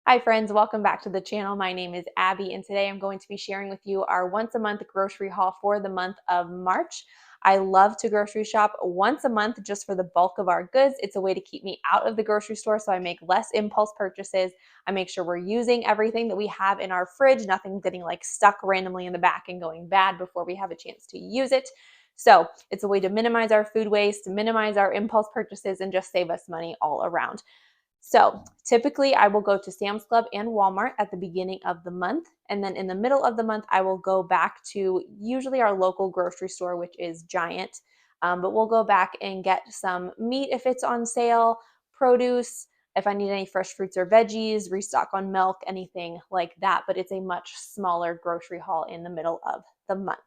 Hi friends, welcome back to the channel. My name is Abby and today I'm going to be sharing with you our once a month grocery haul for the month of March. I love to grocery shop once a month just for the bulk of our goods. It's a way to keep me out of the grocery store so I make less impulse purchases. I make sure we're using everything that we have in our fridge, nothing getting like stuck randomly in the back and going bad before we have a chance to use it. So it's a way to minimize our food waste, minimize our impulse purchases, and just save us money all around. So typically I will go to Sam's Club and Walmart at the beginning of the month. And then in the middle of the month, I will go back to usually our local grocery store, which is Giant. But we'll go back and get some meat if it's on sale, produce, if I need any fresh fruits or veggies, restock on milk, anything like that. But it's a much smaller grocery haul in the middle of the month.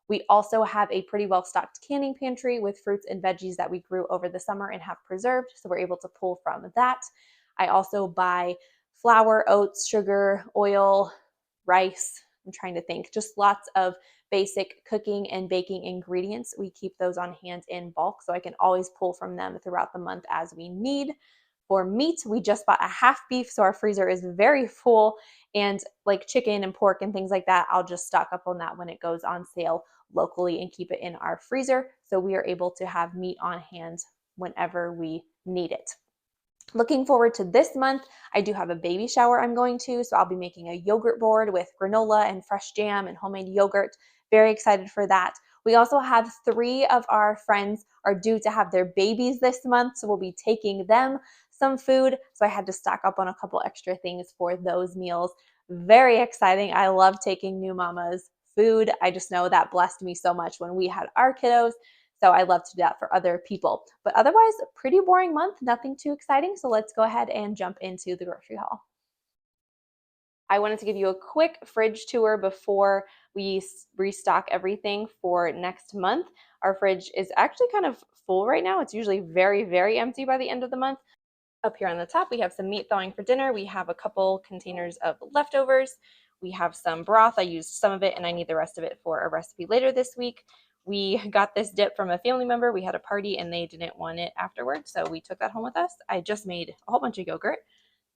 We also have a pretty well-stocked canning pantry with fruits and veggies that we grew over the summer and have preserved, so we're able to pull from that. I also buy flour, oats, sugar, oil, rice. I'm trying to think, just lots of basic cooking and baking ingredients. We keep those on hand in bulk, so I can always pull from them throughout the month as we need. For meat, we just bought a half beef, so our freezer is very full. And like chicken and pork and things like that, I'll just stock up on that when it goes on sale locally and keep it in our freezer so we are able to have meat on hand whenever we need it. Looking forward to this month, I do have a baby shower I'm going to, so I'll be making a yogurt board with granola and fresh jam and homemade yogurt. Very excited for that. We also have 3 of our friends are due to have their babies this month, so we'll be taking them some food. So I had to stock up on a couple extra things for those meals. Very exciting. I love taking new mamas food. I just know that blessed me so much when we had our kiddos. So I love to do that for other people. But otherwise, a pretty boring month, nothing too exciting. So let's go ahead and jump into the grocery haul. I wanted to give you a quick fridge tour before we restock everything for next month. Our fridge is actually kind of full right now. It's usually very, very empty by the end of the month. Up here on the top, we have some meat thawing for dinner. We have a couple containers of leftovers. We have some broth. I used some of it and I need the rest of it for a recipe later this week. We got this dip from a family member. We had a party and they didn't want it afterwards, so we took that home with us. I just made a whole bunch of yogurt.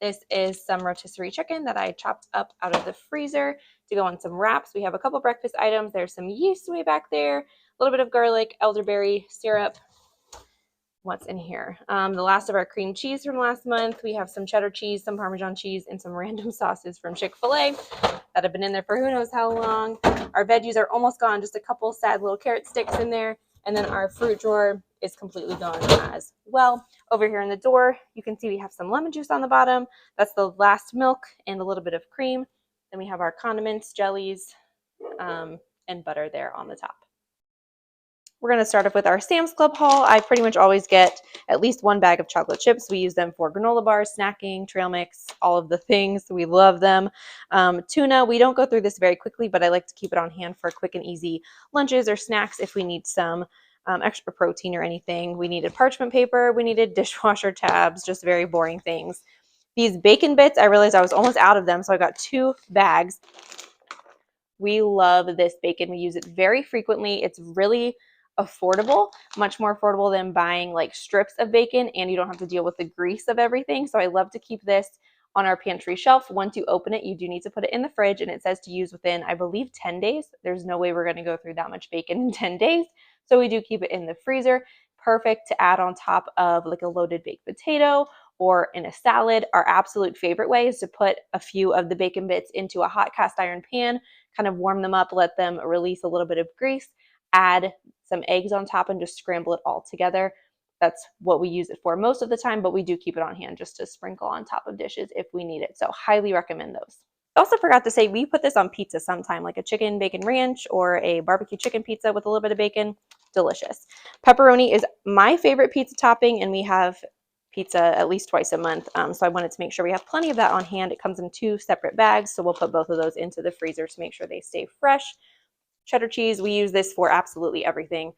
This is some rotisserie chicken that I chopped up out of the freezer to go on some wraps. We have a couple breakfast items. There's some yeast way back there, a little bit of garlic, elderberry syrup. What's in here? The last of our cream cheese from last month. We have some cheddar cheese, some Parmesan cheese, and some random sauces from Chick-fil-A that have been in there for who knows how long. Our veggies are almost gone, just a couple sad little carrot sticks in there. And then our fruit drawer is completely gone as well. Over here in the door, you can see we have some lemon juice on the bottom. That's the last milk and a little bit of cream. Then we have our condiments, jellies, and butter there on the top. We're going to start off with our Sam's Club haul. I pretty much always get at least 1 bag of chocolate chips. We use them for granola bars, snacking, trail mix, all of the things. We love them. Tuna, we don't go through this very quickly, but I like to keep it on hand for quick and easy lunches or snacks if we need some extra protein or anything. We needed parchment paper. We needed dishwasher tabs, just very boring things. These bacon bits, I realized I was almost out of them, so I got 2 bags. We love this bacon. We use it very frequently. It's really affordable, much more affordable than buying like strips of bacon, and you don't have to deal with the grease of everything. So I love to keep this on our pantry shelf. Once you open it, you do need to put it in the fridge, and it says to use within, I believe, 10 days. There's no way we're going to go through that much bacon in 10 days. So we do keep it in the freezer. Perfect to add on top of like a loaded baked potato or in a salad. Our absolute favorite way is to put a few of the bacon bits into a hot cast iron pan, kind of warm them up, let them release a little bit of grease, add some eggs on top and just scramble it all together. That's what we use it for most of the time, but we do keep it on hand just to sprinkle on top of dishes if we need it. So highly recommend those. I also forgot to say, we put this on pizza sometime, like a chicken bacon ranch or a barbecue chicken pizza with a little bit of bacon. Delicious. Pepperoni is my favorite pizza topping, and we have pizza at least twice a month. So I wanted to make sure we have plenty of that on hand. It comes in 2 separate bags, so we'll put both of those into the freezer to make sure they stay fresh. Cheddar cheese, we use this for absolutely everything.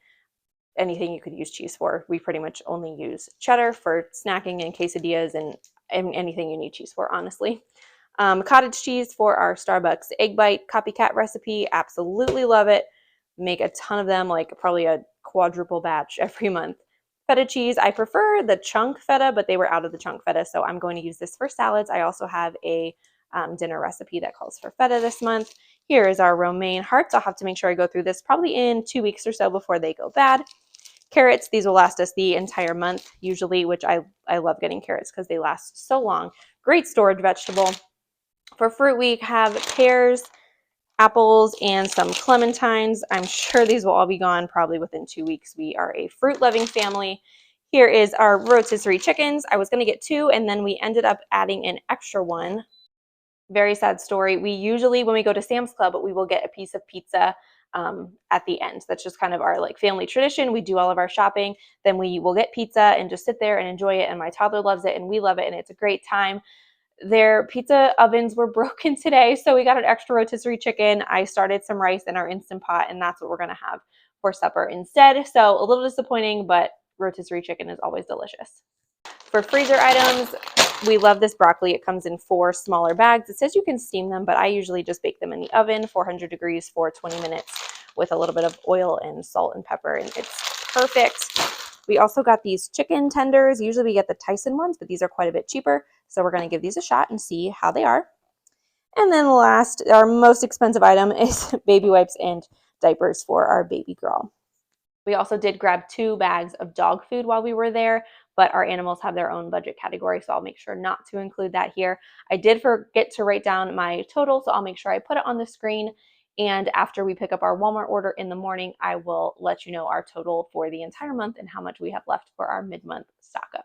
Anything you could use cheese for. We pretty much only use cheddar for snacking and quesadillas and anything you need cheese for, honestly. Cottage cheese for our Starbucks egg bite copycat recipe. Absolutely love it. Make a ton of them, like probably a quadruple batch every month. feta cheese. I prefer the chunk feta, but they were out of the chunk feta, so I'm going to use this for salads. I also have a dinner recipe that calls for feta this month. Here is our romaine hearts. I'll have to make sure I go through this probably in 2 weeks or so before they go bad. Carrots, these will last us the entire month usually, which I love getting carrots because they last so long. Great storage vegetable. For fruit, we have pears, apples, and some clementines. I'm sure these will all be gone probably within 2 weeks. We are a fruit-loving family. Here is our rotisserie chickens. I was going to get 2, and then we ended up adding an extra one. Very sad story. We usually, when we go to Sam's Club, we will get a piece of pizza at the end. That's just kind of our like family tradition. We do all of our shopping, then we will get pizza and just sit there and enjoy it. And my toddler loves it, and we love it, and it's a great time. Their pizza ovens were broken today, so we got an extra rotisserie chicken. I started some rice in our Instant Pot, and that's what we're going to have for supper instead. So a little disappointing, but rotisserie chicken is always delicious. For freezer items, we love this broccoli. It comes in 4 smaller bags. It says you can steam them, but I usually just bake them in the oven, 400 degrees for 20 minutes with a little bit of oil and salt and pepper, and it's perfect. We also got these chicken tenders. Usually we get the Tyson ones, but these are quite a bit cheaper. So we're going to give these a shot and see how they are. And then last, our most expensive item is baby wipes and diapers for our baby girl. We also did grab 2 bags of dog food while we were there, but our animals have their own budget category, so I'll make sure not to include that here. I did forget to write down my total, so I'll make sure I put it on the screen. And after we pick up our Walmart order in the morning, I will let you know our total for the entire month and how much we have left for our mid-month stock up.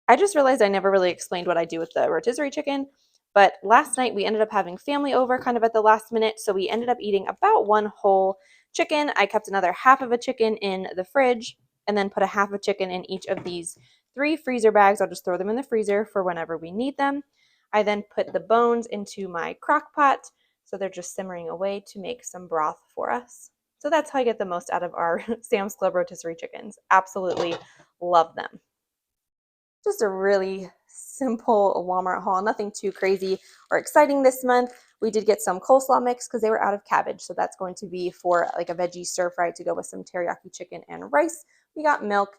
I just realized I never really explained what I do with the rotisserie chicken, but last night we ended up having family over kind of at the last minute, so we ended up eating about 1 whole chicken. I kept another half of a chicken in the fridge and then put a half of chicken in each of these 3 freezer bags. I'll just throw them in the freezer for whenever we need them. I then put the bones into my crock pot, so they're just simmering away to make some broth for us. So that's how I get the most out of our Sam's Club rotisserie chickens. Absolutely love them. Just a really simple Walmart haul, nothing too crazy or exciting this month. We did get some coleslaw mix because they were out of cabbage, so that's going to be for like a veggie stir fry to go with some teriyaki chicken and rice. We got milk,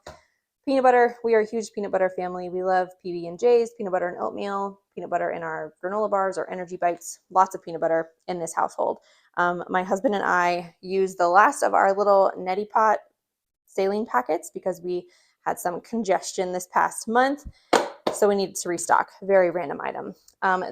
peanut butter. We are a huge peanut butter family. We love PB&J's, peanut butter and oatmeal, peanut butter in our granola bars or energy bites, lots of peanut butter in this household. My husband and I used the last of our little neti pot saline packets because we had some congestion this past month, so we needed to restock. Very random item.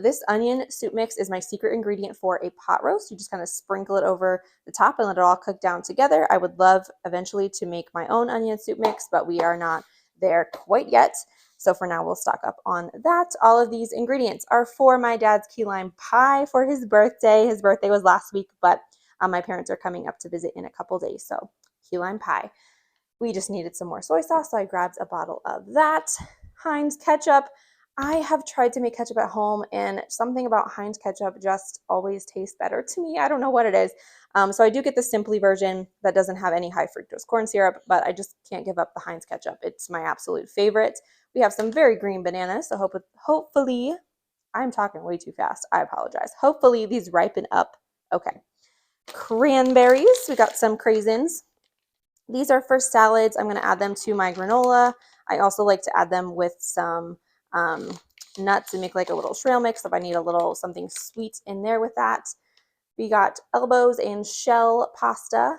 This onion soup mix is my secret ingredient for a pot roast. You just kind of sprinkle it over the top and let it all cook down together. I would love eventually to make my own onion soup mix, but we are not there quite yet. So for now, we'll stock up on that. All of these ingredients are for my dad's key lime pie for his birthday. His birthday was last week, but my parents are coming up to visit in a couple days, so key lime pie. We just needed some more soy sauce, so I grabbed a bottle of that. Heinz ketchup. I have tried to make ketchup at home, and something about Heinz ketchup just always tastes better to me. I don't know what it is. So I do get the Simply version that doesn't have any high fructose corn syrup, but I just can't give up the Heinz ketchup. It's my absolute favorite. We have some very green bananas, so hopefully, I'm talking way too fast. I apologize. Hopefully these ripen up. Okay. Cranberries. We got some craisins. These are for salads. I'm going to add them to my granola. I also like to add them with some nuts and make like a little trail mix if I need a little something sweet in there with that. We got elbows and shell pasta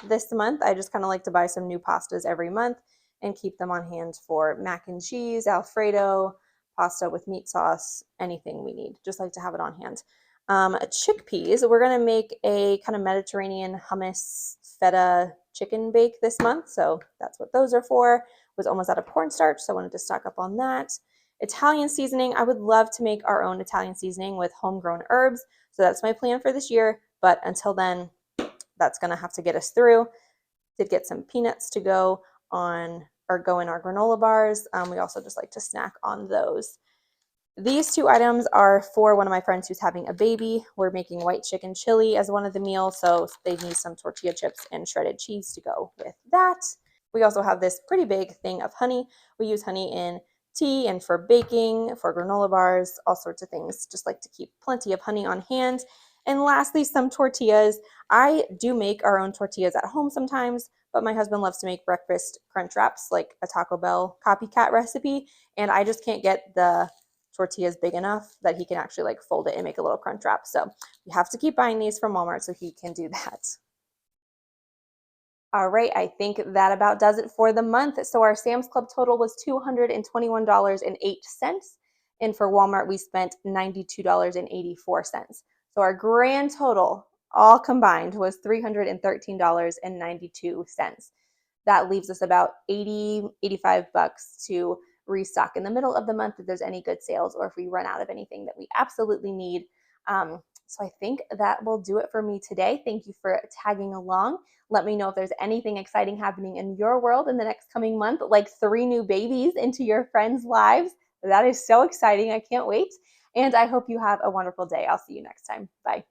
this month. I just kind of like to buy some new pastas every month and keep them on hand for mac and cheese, Alfredo, pasta with meat sauce, anything we need. Just like to have it on hand. Chickpeas, we're going to make a kind of Mediterranean hummus feta chicken bake this month, so that's what those are for. Was almost out of cornstarch, so I wanted to stock up on that. Italian seasoning, I would love to make our own Italian seasoning with homegrown herbs, so that's my plan for this year, but until then, that's going to have to get us through. Did get some peanuts to go in our granola bars. We also just like to snack on those. These 2 items are for one of my friends who's having a baby. We're making white chicken chili as one of the meals, so they need some tortilla chips and shredded cheese to go with that. We also have this pretty big thing of honey. We use honey in tea and for baking, for granola bars, all sorts of things. Just like to keep plenty of honey on hand. And lastly, some tortillas. I do make our own tortillas at home sometimes, but my husband loves to make breakfast crunch wraps, like a Taco Bell copycat recipe, and I just can't get the tortillas big enough that he can actually like fold it and make a little crunch wrap. So we have to keep buying these from Walmart so he can do that. All right, I think that about does it for the month. So our Sam's Club total was $221.08. And for Walmart, we spent $92.84. So our grand total, all combined, was $313.92. That leaves us about 85 bucks to restock in the middle of the month if there's any good sales or if we run out of anything that we absolutely need. So I think that will do it for me today. Thank you for tagging along. Let me know if there's anything exciting happening in your world in the next coming month, like 3 new babies into your friends' lives. That is so exciting. I can't wait. And I hope you have a wonderful day. I'll see you next time. Bye.